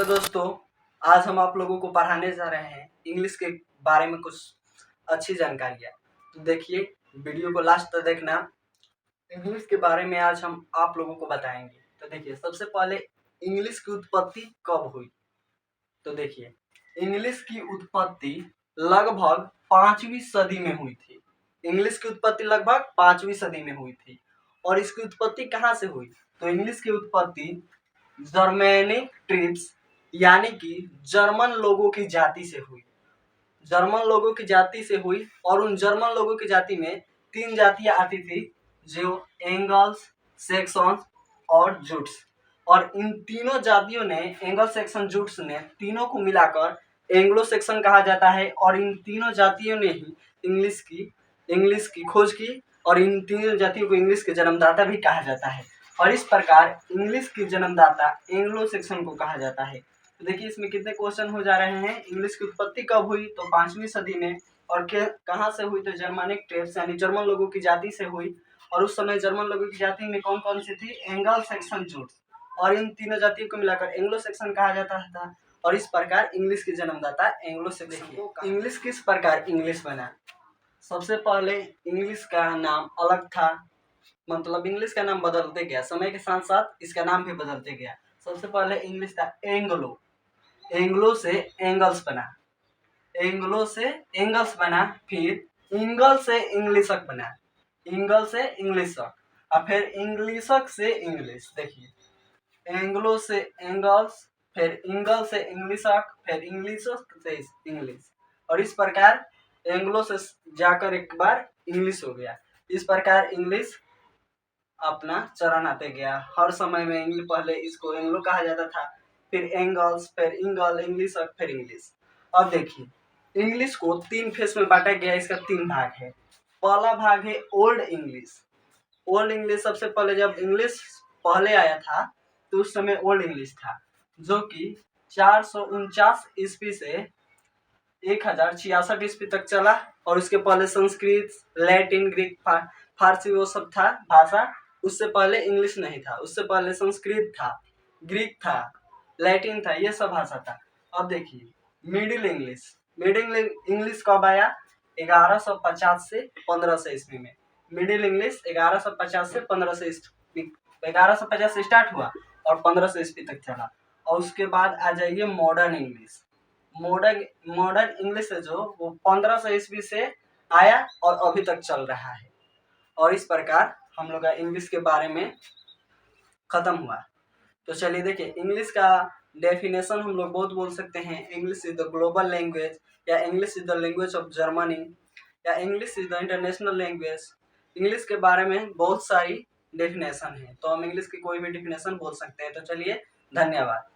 दोस्तों, आज हम आप लोगों को पढ़ाने जा रहे हैं इंग्लिश के बारे में कुछ अच्छी जानकारियाँ। तो देखिए, वीडियो को लास्ट तक देखना। इंग्लिश के बारे में आज हम आप लोगों को बताएंगे। तो देखिए, सबसे पहले इंग्लिश की उत्पत्ति कब हुई? तो देखिए, इंग्लिश की उत्पत्ति लगभग 5वीं सदी में हुई थी। इंग्लिश की उत्पत्ति लगभग 5वीं सदी में हुई थी। और इसकी उत्पत्ति कहाँ से हुई? तो इंग्लिश की उत्पत्ति जर्मेनिक ट्रिब्स यानी कि जर्मन लोगों की जाति से हुई। जर्मन लोगों की जाति से हुई और उन जर्मन लोगों की जाति में 3 जातियां आती थी, जो एंगल्स, सैक्सन्स और जूट्स। और इन तीनों जातियों ने, एंगल, सैक्सन, जूट्स ने, तीनों को मिलाकर एंग्लो सैक्सन कहा जाता है। और इन तीनों जातियों ने ही इंग्लिश की खोज की और इन तीनों जातियों को इंग्लिश के जन्मदाता भी कहा जाता है। और इस प्रकार इंग्लिश के जन्मदाता एंग्लो सैक्सन को कहा जाता है। तो देखिए, इसमें कितने क्वेश्चन हो जा रहे हैं। इंग्लिश की उत्पत्ति कब हुई? तो 5वीं सदी में। और कहाँ से हुई? तो जर्मनिक ट्रिब्स यानी जर्मन लोगों की जाति से हुई। और उस समय जर्मन लोगों की जाति में कौन कौन सी थी? Angle, Saxon, Jutes. और इन तीनों जातियों को मिलाकर एंग्लो सैक्सन कहा जाता था। और इस प्रकार इंग्लिश के जन्मदाता एंग्लो सैक्सन। इंग्लिश किस प्रकार इंग्लिश बना? सबसे पहले इंग्लिश का नाम अलग था, मतलब इंग्लिश का नाम बदलते गया, समय के साथ साथ इसका नाम भी बदलते गया। सबसे पहले इंग्लिश था एंग्लो। एंग्लो से एंगल्स बना, एंग्लो से एंगल्स बना। फिर इंगल से इंग्लिशक बना, इंगल से इंग्लिशक। और फिर इंग्लिशक से इंग्लिश। देखिए, एंग्लो से एंगल्स, फिर इंगल से इंग्लिशक, फिर इंग्लिशक से इंग्लिश। और इस प्रकार एंग्लो से जाकर एक बार इंग्लिश हो गया। इस प्रकार इंग्लिश अपना चरण आते गया। हर समय में इंग्लिश, पहले इसको एंग्लो कहा जाता था, फिर एंगल्स, फिर इंगल, इंग्लिश और फिर इंग्लिश। अब देखिए, इंग्लिश को 3 फेज में बांटा गया। इसका 3 भाग है। पहला भाग है ओल्ड इंग्लिश। ओल्ड इंग्लिश, सबसे पहले जब इंग्लिश पहले आया था तो उस समय ओल्ड इंग्लिश था, जो कि 449 ईस्वी से 1066 ईस्वी तक चला। और उसके पहले संस्कृत, लैटिन, ग्रीक, फारसी वो सब था भाषा। उससे पहले इंग्लिश नहीं था। उससे पहले संस्कृत था, ग्रीक था, लैटिन था, ये सब भाषा था। अब देखिए, मिडिल इंग्लिश। मिडिल इंग्लिश कब आया? 1150 से 1500 ईस्वी में। मिडिल इंग्लिश 1150 से 1500 ईस्वी, 1150 से स्टार्ट हुआ और 1500 ईस्वी तक चला। और उसके बाद आ जाइए मॉडर्न इंग्लिश। मॉडर्न इंग्लिश है जो, वो 1500 ईस्वी से आया और अभी तक चल रहा है। और इस प्रकार हम लोग का इंग्लिश के बारे में खत्म हुआ। तो चलिए देखिए, इंग्लिश का डेफिनेशन हम लोग बहुत बोल सकते हैं। English is the global language, या English is the language of Germany, या English is the international language. English के बारे में बहुत सारी डेफिनेशन है, तो हम इंग्लिश की कोई भी डेफिनेशन बोल सकते हैं। तो चलिए, धन्यवाद।